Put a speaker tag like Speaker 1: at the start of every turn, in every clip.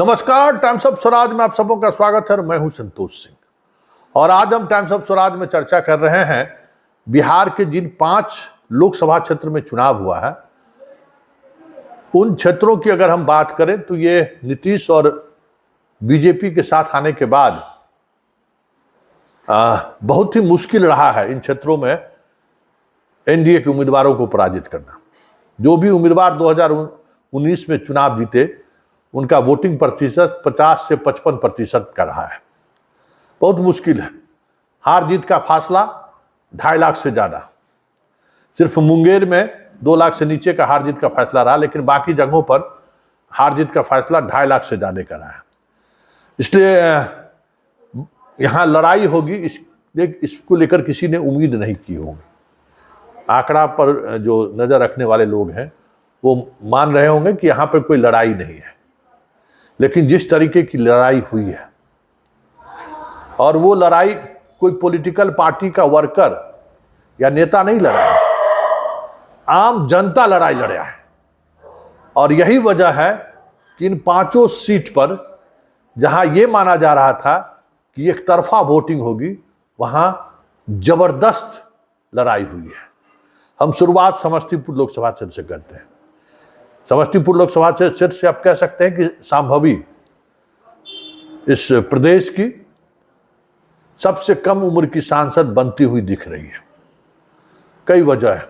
Speaker 1: नमस्कार, times of Swaraj में आप सबों का स्वागत है और मैं हूं संतोष सिंह। और आज हम टाइम्स ऑफ स्वराज में चर्चा कर रहे हैं बिहार के जिन 5 लोकसभा क्षेत्र में चुनाव हुआ है उन क्षेत्रों की अगर हम बात करें तो ये नीतीश और बीजेपी के साथ आने के बाद बहुत ही मुश्किल रहा है इन क्षेत्रों में एनडीए के उम्मीदवारों को पराजित करना। जो भी उम्मीदवार 2019 में चुनाव जीते उनका वोटिंग प्रतिशत 50 से 55% का रहा है। बहुत मुश्किल है। हार जीत का फासला 2.5 लाख से ज्यादा। सिर्फ मुंगेर में 2 लाख से नीचे का हार जीत का फैसला रहा, लेकिन बाकी जगहों पर हार जीत का फैसला 2.5 लाख से ज्यादा का रहा है। इसलिए यहां लड़ाई होगी, इसको लेकर किसी ने उम्मीद नहीं की होगी। आंकड़ा पर जो नजर रखने वाले लोग हैं वो मान रहे होंगे कि यहां पर कोई लड़ाई नहीं है, लेकिन जिस तरीके की लड़ाई हुई है और वो लड़ाई कोई पॉलिटिकल पार्टी का वर्कर या नेता नहीं लड़ा है, आम जनता लड़ाई लड़ा है। और यही वजह है कि इन 5 सीट पर जहां ये माना जा रहा था कि एक तरफा वोटिंग होगी, वहां जबरदस्त लड़ाई हुई है। हम शुरुआत समस्तीपुर लोकसभा क्षेत्र से करते हैं। समस्तीपुर लोकसभा क्षेत्र से आप कह सकते हैं कि संभवी इस प्रदेश की सबसे कम उम्र की सांसद बनती हुई दिख रही है। कई वजह है।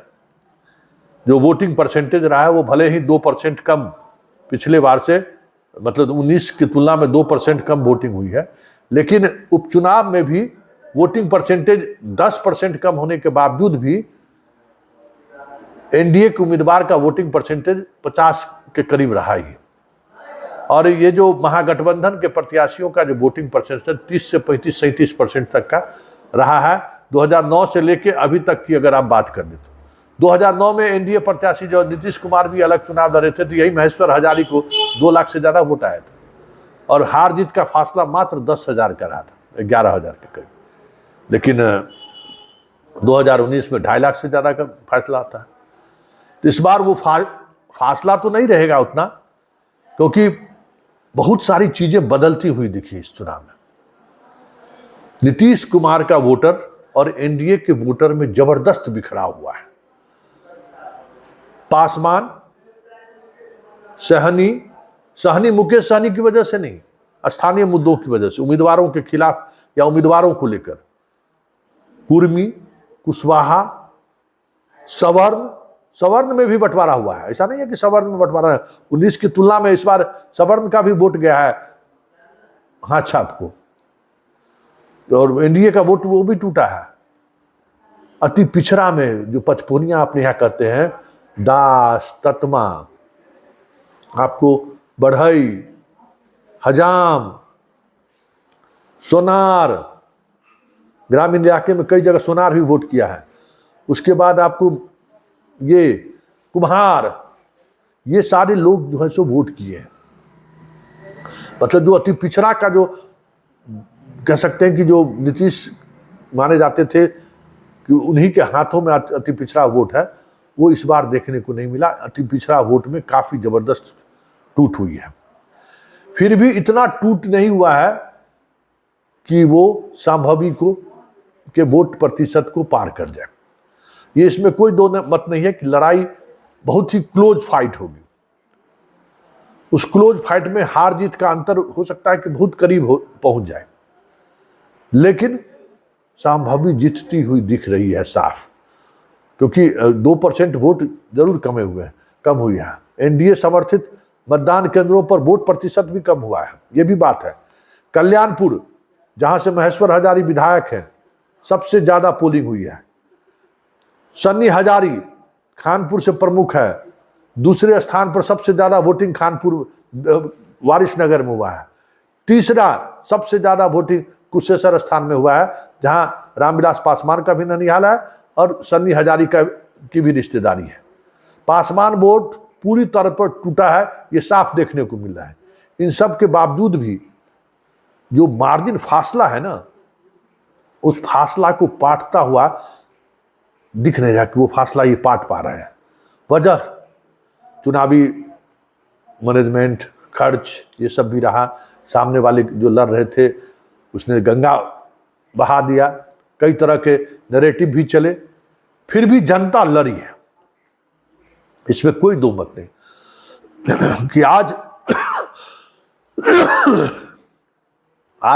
Speaker 1: जो वोटिंग परसेंटेज रहा है वो भले ही 2% कम पिछले बार से, मतलब 19 की तुलना में 2% कम वोटिंग हुई है, लेकिन उपचुनाव में भी वोटिंग परसेंटेज 10% कम होने के बावजूद भी एनडीए के उम्मीदवार का वोटिंग परसेंटेज 50 के करीब रहा ही। और ये जो महागठबंधन के प्रत्याशियों का जो वोटिंग परसेंटेज 30 से 35-37% तक का रहा है 2009 से लेके अभी तक की अगर आप बात कर ले तो 2009 में एनडीए प्रत्याशी जो नीतीश कुमार भी अलग चुनाव लड़े थे तो यही महेश्वर हजारी को 2 लाख से ज्यादा वोट आया था और हार जीत का फासला मात्र 10,000 का रहा था, 11,000 के करीब। लेकिन 2019 में 2.5 लाख से ज्यादा का फैसला आता है। तो इस बार वो फासला तो नहीं रहेगा उतना, क्योंकि बहुत सारी चीजें बदलती हुई दिखी इस चुनाव में। नीतीश कुमार का वोटर और एनडीए के वोटर में जबरदस्त बिखराव हुआ है। पासवान, सहनी मुकेश सहनी की वजह से नहीं, स्थानीय मुद्दों की वजह से, उम्मीदवारों के खिलाफ या उम्मीदवारों को लेकर कुर्मी, कुशवाहा, सवर्ण में भी बंटवारा हुआ है। ऐसा नहीं है कि सवर्ण में बंटवारा है। 19 की तुलना में इस बार सवर्ण का भी वोट गया है हाथ छाप को, और एनडीए का वोट वो भी टूटा है। अति पिछड़ा में जो पचपोनिया अपने यहां कहते हैं, दास, ततमा, आपको बढ़ई, हजाम, सोनार, ग्रामीण इलाके में कई जगह सोनार भी वोट किया है। उसके बाद आपको ये कुम्हार, ये सारे लोग जो है सो वोट किए हैं। मतलब जो अति पिछड़ा का जो कह सकते हैं कि जो नीतीश माने जाते थे कि उन्हीं के हाथों में अति पिछड़ा वोट है, वो इस बार देखने को नहीं मिला। अति पिछड़ा वोट में काफी जबरदस्त टूट हुई है। फिर भी इतना टूट नहीं हुआ है कि वो संभवी को के वोट प्रतिशत को पार कर जाए। ये इसमें कोई दो मत नहीं है कि लड़ाई बहुत ही क्लोज फाइट होगी। उस क्लोज फाइट में हार जीत का अंतर हो सकता है कि बहुत करीब पहुंच जाए, लेकिन संभवी जीतती हुई दिख रही है साफ, क्योंकि 2% वोट जरूर कम हुई है। एनडीए समर्थित मतदान केंद्रों पर वोट प्रतिशत भी कम हुआ है, ये भी बात है। कल्याणपुर, जहां से महेश्वर हजारी विधायक है, सबसे ज्यादा पोलिंग हुई है। सन्नी हजारी खानपुर से प्रमुख है, दूसरे स्थान पर सबसे ज्यादा वोटिंग खानपुर वारिसनगर में हुआ है। तीसरा सबसे ज्यादा वोटिंग कुशेश्वर स्थान में हुआ है, जहां रामविलास पासवान का भी ननिहाल है और सन्नी हजारी की भी रिश्तेदारी है। पासवान वोट पूरी तरह पर टूटा है, ये साफ देखने को मिल रहा है। इन सब के बावजूद भी जो मार्जिन फासला है ना, उस फासला को पाटता हुआ दिख नहीं रहा कि वो फासला ये पाट पा रहे हैं। वजह चुनावी मैनेजमेंट खर्च ये सब भी रहा। सामने वाले जो लड़ रहे थे उसने गंगा बहा दिया, कई तरह के नैरेटिव भी चले, फिर भी जनता लड़ी है, इसमें कोई दो मत नहीं कि आज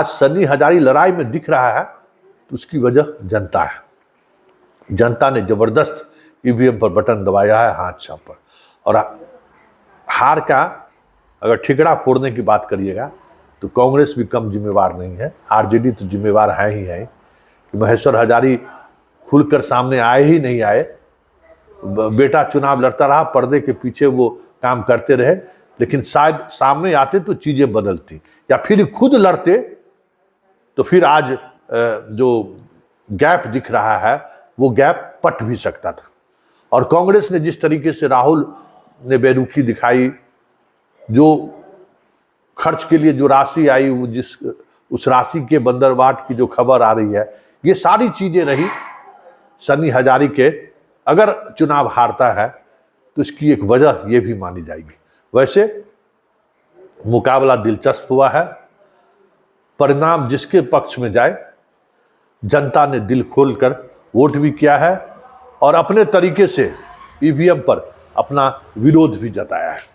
Speaker 1: सन्नी हजारी लड़ाई में दिख रहा है तो उसकी वजह जनता है। जनता ने जबरदस्त ईवीएम पर बटन दबाया है, हाथ छाप पर। और हार का अगर ठिकरा फोड़ने की बात करिएगा तो कांग्रेस भी कम जिम्मेवार नहीं है, आरजेडी तो जिम्मेवार है ही है कि महेश्वर हजारी खुलकर सामने आए ही नहीं आए। बेटा चुनाव लड़ता रहा, पर्दे के पीछे वो काम करते रहे, लेकिन शायद सामने आते तो चीजें बदलती, या फिर खुद लड़ते तो फिर आज जो गैप दिख रहा है वो गैप पट भी सकता था। और कांग्रेस ने जिस तरीके से राहुल ने बेरुखी दिखाई, जो खर्च के लिए जो राशि आई उस राशि के बंदरबाट की जो खबर आ रही है, ये सारी चीजें रही सन्नी हजारी के अगर चुनाव हारता है तो इसकी एक वजह यह भी मानी जाएगी। वैसे मुकाबला दिलचस्प हुआ है, परिणाम जिसके पक्ष में जाए जनता ने दिल खोलकर वोट भी किया है और अपने तरीके से ईवीएम पर अपना विरोध भी जताया है।